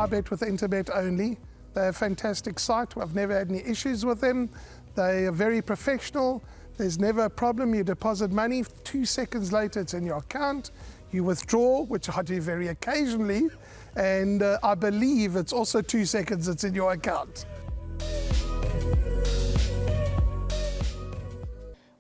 I bet with Interbet only. They're a fantastic site. I've never had any issues with them. They are very professional. There's never a problem. You deposit money, 2 seconds later it's in your account. You withdraw, which I do very occasionally, and I believe it's also 2 seconds it's in your account.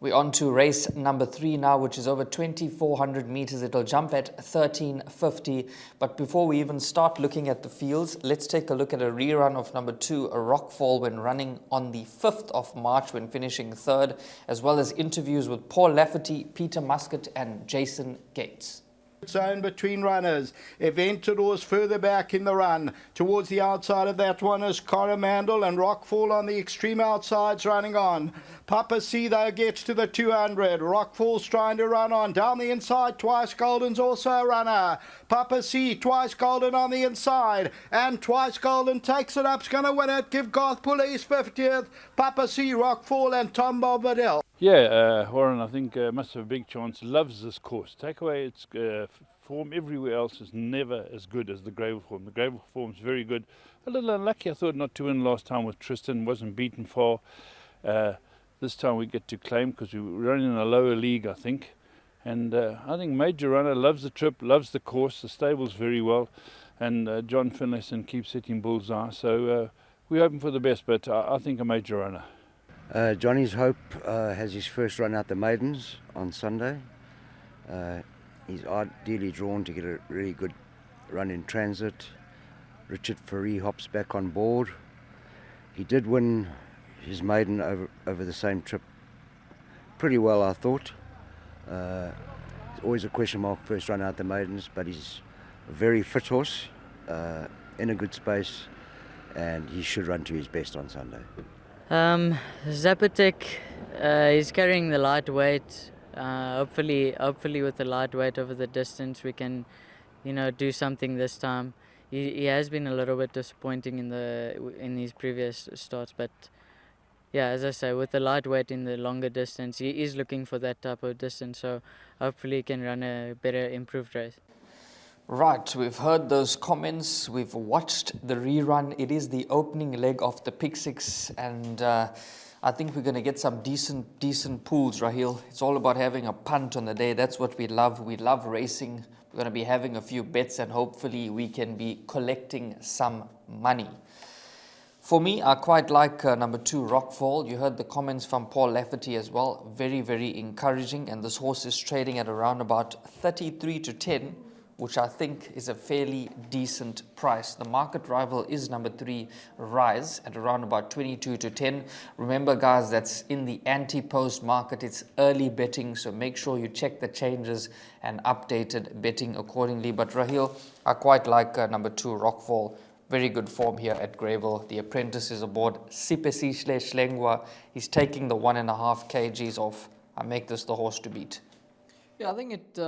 We're on to race number 3 now, which is over 2,400 meters. It'll jump at 13.50. But before we even start looking at the fields, let's take a look at a rerun of number 2, a Rockfall, when running on the 5th of March, when finishing 3rd, as well as interviews with Paul Lafferty, Peter Muscat, and Jason Gates. Zone between runners. Aventador's further back in the run. Towards the outside of that one is Coromandel, and Rockfall on the extreme outsides running on. Papa C though gets to the 200. Rockfall's trying to run on. Down the inside, Twice Golden's also a runner. Papa C, Twice Golden on the inside. And Twice Golden takes it up. It's going to win it. Give Garthpool his 50th. Papa C, Rockfall and Tom Bobadell. Yeah, Warren, I think must have a big chance. Loves this course. Take away its form everywhere else is never as good as the Greyville form. The Greyville form's very good. A little unlucky, I thought, not to win last time with Tristan. Wasn't beaten far. This time we get to claim because we were running in a lower league, I think. And I think Major Runner loves the trip, loves the course. The stable's very well. And John Finlayson keeps hitting bullseye. So we're hoping for the best, but I think a Major Runner. Johnny's Hope has his first run out the maidens on Sunday. He's ideally drawn to get a really good run in transit. Richard Faree hops back on board. He did win his maiden over the same trip pretty well, I thought. It's always a question mark first run out the maidens, but he's a very fit horse, in a good space, and he should run to his best on Sunday. Zapotek, he's carrying the lightweight. Hopefully with the lightweight over the distance we can, do something this time. He has been a little bit disappointing in his previous starts, but yeah, as I say, with the lightweight in the longer distance, he is looking for that type of distance. So hopefully he can run a better, improved race. Right, we've heard those comments, we've watched the rerun. It is the opening leg of the Pick Six, and I think we're going to get some decent pools, Raheel. It's all about having a punt on the day. That's what we love. We love racing. We're going to be having a few bets, and hopefully we can be collecting some money. For me, I quite like number 2, Rockfall. You heard the comments from Paul Lafferty as well. Very, very encouraging, and this horse is trading at around about 33 to 10. Which I think is a fairly decent price. The market rival is number 3, Rise, at around about 22 to 10. Remember, guys, that's in the anti-post market. It's early betting, so make sure you check the changes and updated betting accordingly. But Raheel, I quite like number 2, Rockfall. Very good form here at Greyville. The apprentice is aboard. Sipesihle Schlengwa. He's taking the 1.5 kgs off. I make this the horse to beat. Yeah, I think it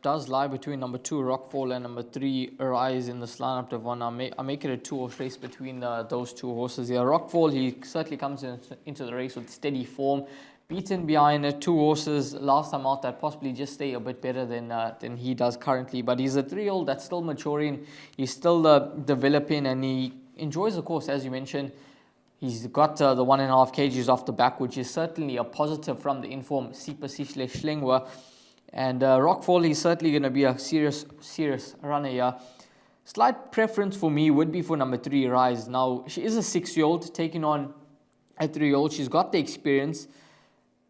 does lie between number 2, Rockfall, and number 3, Rise in this lineup of one. I make it a 2-horse race between those two horses here. Rockfall, he certainly comes into the race with steady form. Beaten behind 2 horses last time out that possibly just stay a bit better than he does currently. But he's a 3-year-old that's still maturing. He's still developing, and he enjoys the course, as you mentioned. He's got the 1.5 kgs off the back, which is certainly a positive from the informed Sipesihle Schlengwa. And Rockfall, he's certainly going to be a serious runner here. Slight preference for me would be for number 3, Rise. Now, she is a 6-year-old taking on a 3-year-old. She's got the experience.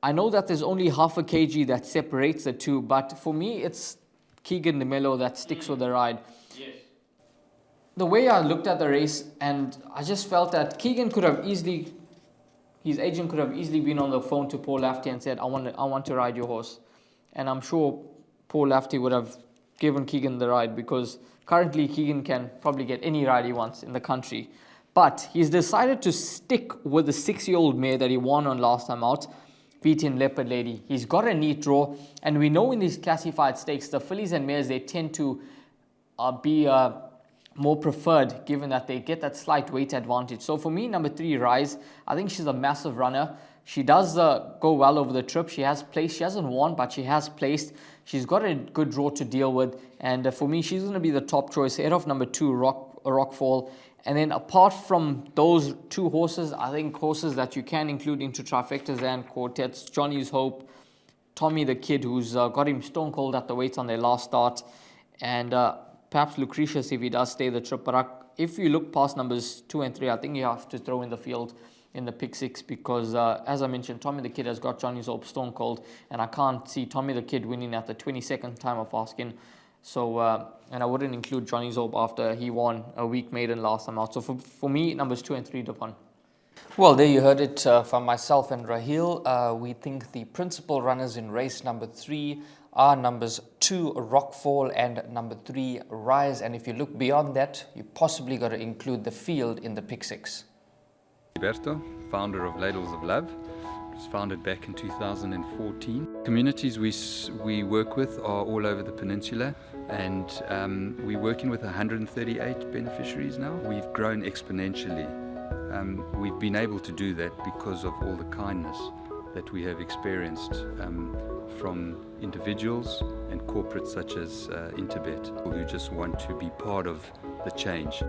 I know that there's only 0.5 kg that separates the two, but for me, it's Keegan DeMello that sticks with the ride. Yes. The way I looked at the race, and I just felt that Keegan could have easily, his agent could have easily been on the phone to Paul Lafferty and said, I want to ride your horse. And I'm sure Paul Lafferty would have given Keegan the ride, because currently Keegan can probably get any ride he wants in the country. But he's decided to stick with the 6-year-old mare that he won on last time out, beating Leopard Lady. He's got a neat draw, and we know in these classified stakes, the fillies and mares, they tend to be more preferred, given that they get that slight weight advantage. So for me, number 3, Rise, I think she's a massive runner. She does go well over the trip. She has placed. She hasn't won, but she has placed. She's got a good draw to deal with. And for me, she's going to be the top choice ahead of number 2, Rockfall. And then apart from those two horses, I think horses that you can include into trifectas and quartets, Johnny's Hope, Tommy the Kid, who's got him stone cold at the weights on their last start, and perhaps Lucretius if he does stay the trip. But if you look past numbers 2 and 3, I think you have to throw in the field in the pick 6 because, as I mentioned, Tommy the Kid has got Johnny's Hope stone cold, and I can't see Tommy the Kid winning at the 22nd time of asking. So, and I wouldn't include Johnny's Hope after he won a weak maiden last time out. So for me, numbers 2 and 3 Durban. Well, there you heard it from myself and Raheel. We think the principal runners in race number 3 are numbers 2 Rockfall and number 3 Rise. And if you look beyond that, you possibly got to include the field in the pick 6. Alberto, founder of Ladles of Love. It was founded back in 2014. Communities we work with are all over the peninsula, and we're working with 138 beneficiaries now. We've grown exponentially. We've been able to do that because of all the kindness that we have experienced from individuals and corporates such as Interbet, who just want to be part of the change.